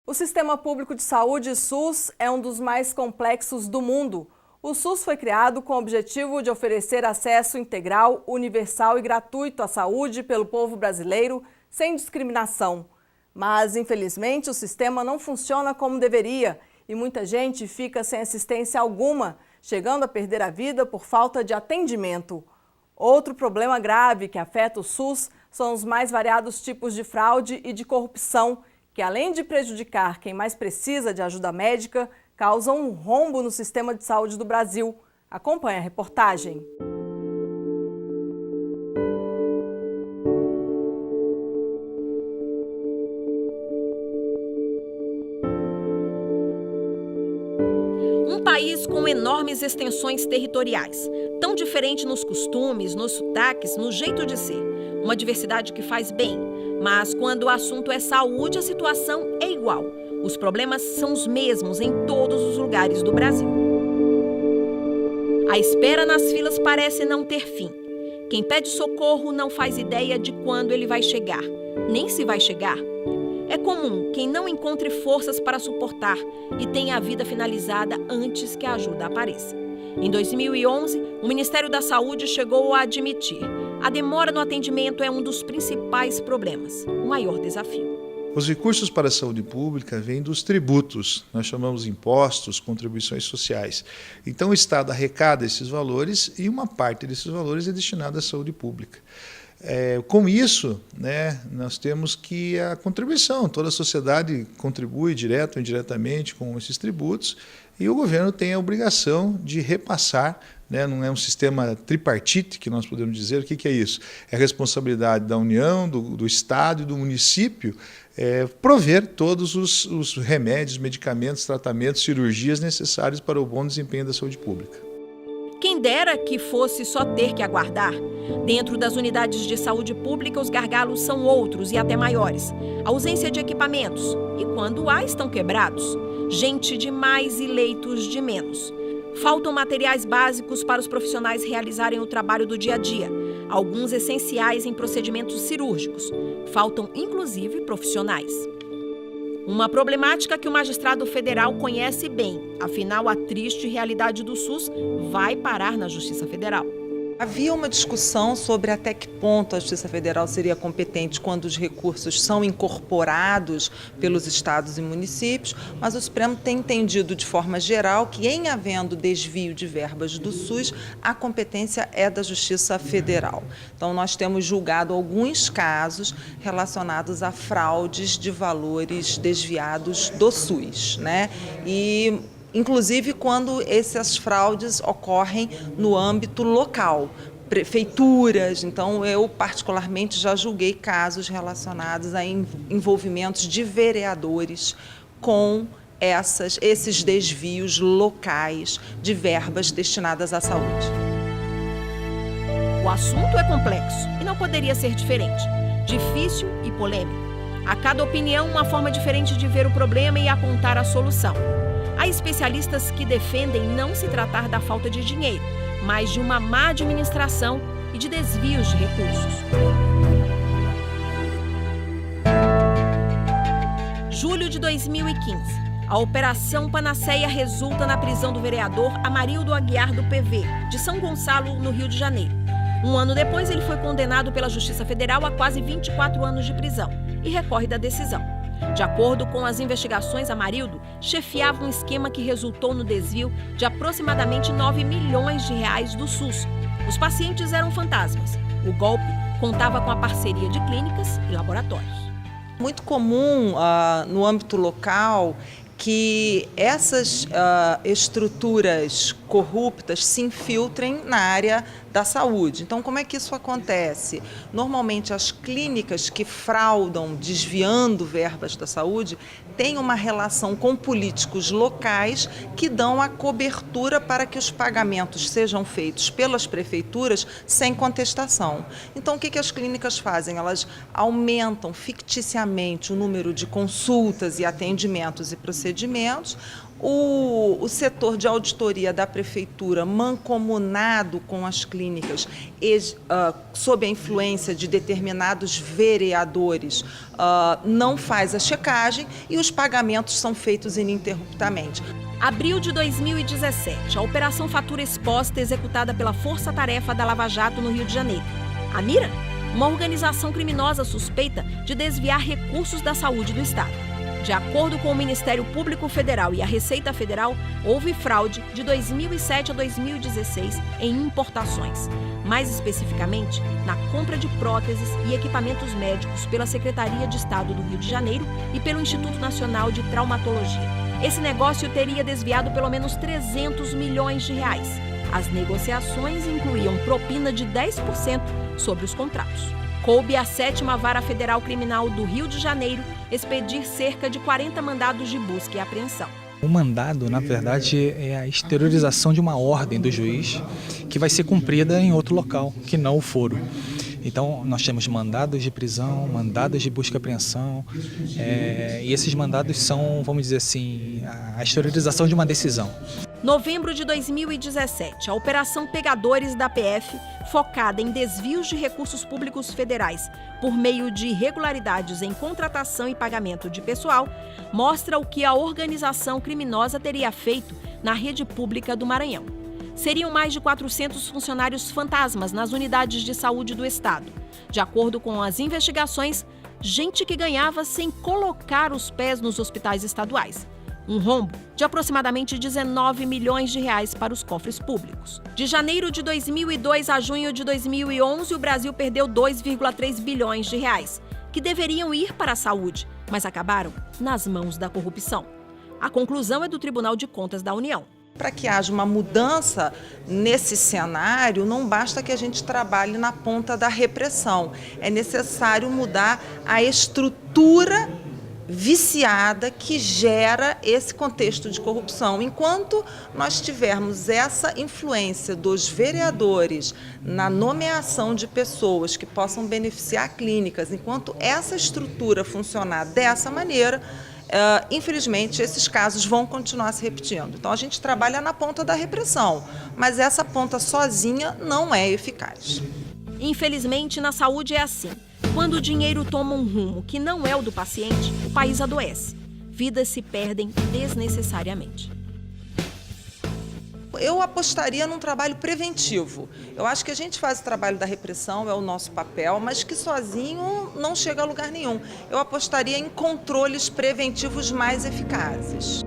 O Sistema Público de Saúde, SUS, é um dos mais complexos do mundo. O SUS foi criado com o objetivo de oferecer acesso integral, universal e gratuito à saúde pelo povo brasileiro, sem discriminação. Mas, infelizmente, o sistema não funciona como deveria e muita gente fica sem assistência alguma, chegando a perder a vida por falta de atendimento. Outro problema grave que afeta o SUS são os mais variados tipos de fraude e de corrupção, que além de prejudicar quem mais precisa de ajuda médica, causam um rombo no sistema de saúde do Brasil. Acompanhe a reportagem. Um país com enormes extensões territoriais, tão diferente nos costumes, nos sotaques, no jeito de ser. Uma diversidade que faz bem, mas quando o assunto é saúde, a situação é igual. Os problemas são os mesmos em todos os lugares do Brasil. A espera nas filas parece não ter fim. Quem pede socorro não faz ideia de quando ele vai chegar, nem se vai chegar. É comum quem não encontre forças para suportar e tenha a vida finalizada antes que a ajuda apareça. Em 2011, o Ministério da Saúde chegou a admitir: a demora no atendimento é um dos principais problemas, o maior desafio. Os recursos para a saúde pública vêm dos tributos, nós chamamos de impostos, contribuições sociais. Então o Estado arrecada esses valores e uma parte desses valores é destinada à saúde pública. Com isso, nós temos que a contribuição, toda a sociedade contribui direto ou indiretamente com esses tributos e o governo tem a obrigação de repassar, não é um sistema tripartite que nós podemos dizer. O que é isso? É a responsabilidade da União, do Estado e do município prover todos os remédios, medicamentos, tratamentos, cirurgias necessários para o bom desempenho da saúde pública. Quem dera que fosse só ter que aguardar. Dentro das unidades de saúde pública, os gargalos são outros e até maiores. A ausência de equipamentos e, quando há, estão quebrados. Gente de mais e leitos de menos. Faltam materiais básicos para os profissionais realizarem o trabalho do dia a dia, alguns essenciais em procedimentos cirúrgicos. Faltam, inclusive, profissionais. Uma problemática que o magistrado federal conhece bem, afinal a triste realidade do SUS vai parar na Justiça Federal. Havia uma discussão sobre até que ponto a Justiça Federal seria competente quando os recursos são incorporados pelos estados e municípios, mas o Supremo tem entendido de forma geral que, em havendo desvio de verbas do SUS, a competência é da Justiça Federal. Então, nós temos julgado alguns casos relacionados a fraudes de valores desviados do SUS, inclusive quando essas fraudes ocorrem no âmbito local, prefeituras. Então, eu particularmente já julguei casos relacionados a envolvimentos de vereadores com esses desvios locais de verbas destinadas à saúde. O assunto é complexo e não poderia ser diferente, difícil e polêmico. A cada opinião, uma forma diferente de ver o problema e apontar a solução. Há especialistas que defendem não se tratar da falta de dinheiro, mas de uma má administração e de desvios de recursos. Julho de 2015. A Operação Panaceia resulta na prisão do vereador Amarildo Aguiar do PV, de São Gonçalo, no Rio de Janeiro. Um ano depois, ele foi condenado pela Justiça Federal a quase 24 anos de prisão e recorre da decisão. De acordo com as investigações, Amarildo chefiava um esquema que resultou no desvio de aproximadamente 9 milhões de reais do SUS. Os pacientes eram fantasmas. O golpe contava com a parceria de clínicas e laboratórios. Muito comum no âmbito local que essas estruturas corruptas se infiltrem na área da saúde. Então, como é que isso acontece? Normalmente, as clínicas que fraudam, desviando verbas da saúde, têm uma relação com políticos locais que dão a cobertura para que os pagamentos sejam feitos pelas prefeituras sem contestação. Então, o que as clínicas fazem? Elas aumentam ficticiamente o número de consultas e atendimentos e procedimentos, O setor de auditoria da prefeitura, mancomunado com as clínicas, sob a influência de determinados vereadores, não faz a checagem e os pagamentos são feitos ininterruptamente. Abril de 2017, a Operação Fatura Exposta executada pela Força Tarefa da Lava Jato no Rio de Janeiro. A mira? Uma organização criminosa suspeita de desviar recursos da saúde do Estado. De acordo com o Ministério Público Federal e a Receita Federal, houve fraude de 2007 a 2016 em importações. Mais especificamente, na compra de próteses e equipamentos médicos pela Secretaria de Estado do Rio de Janeiro e pelo Instituto Nacional de Traumatologia. Esse negócio teria desviado pelo menos 300 milhões de reais. As negociações incluíam propina de 10% sobre os contratos. Coube à 7ª Vara Federal Criminal do Rio de Janeiro expedir cerca de 40 mandados de busca e apreensão. O mandado, na verdade, é a exteriorização de uma ordem do juiz que vai ser cumprida em outro local, que não o foro. Então, nós temos mandados de prisão, mandados de busca e apreensão, e esses mandados são, vamos dizer assim, a exteriorização de uma decisão. Novembro de 2017, a Operação Pegadores da PF, focada em desvios de recursos públicos federais por meio de irregularidades em contratação e pagamento de pessoal, mostra o que a organização criminosa teria feito na rede pública do Maranhão. Seriam mais de 400 funcionários fantasmas nas unidades de saúde do Estado. De acordo com as investigações, gente que ganhava sem colocar os pés nos hospitais estaduais. Um rombo de aproximadamente 19 milhões de reais para os cofres públicos. De janeiro de 2002 a junho de 2011, o Brasil perdeu 2,3 bilhões de reais, que deveriam ir para a saúde, mas acabaram nas mãos da corrupção. A conclusão é do Tribunal de Contas da União. Para que haja uma mudança nesse cenário, não basta que a gente trabalhe na ponta da repressão. É necessário mudar a estrutura viciada que gera esse contexto de corrupção. Enquanto nós tivermos essa influência dos vereadores na nomeação de pessoas que possam beneficiar clínicas, enquanto essa estrutura funcionar dessa maneira, infelizmente, esses casos vão continuar se repetindo. Então, a gente trabalha na ponta da repressão, mas essa ponta sozinha não é eficaz. Infelizmente, na saúde é assim. Quando o dinheiro toma um rumo que não é o do paciente, o país adoece. Vidas se perdem desnecessariamente. Eu apostaria num trabalho preventivo. Eu acho que a gente faz o trabalho da repressão, é o nosso papel, mas que sozinho não chega a lugar nenhum. Eu apostaria em controles preventivos mais eficazes.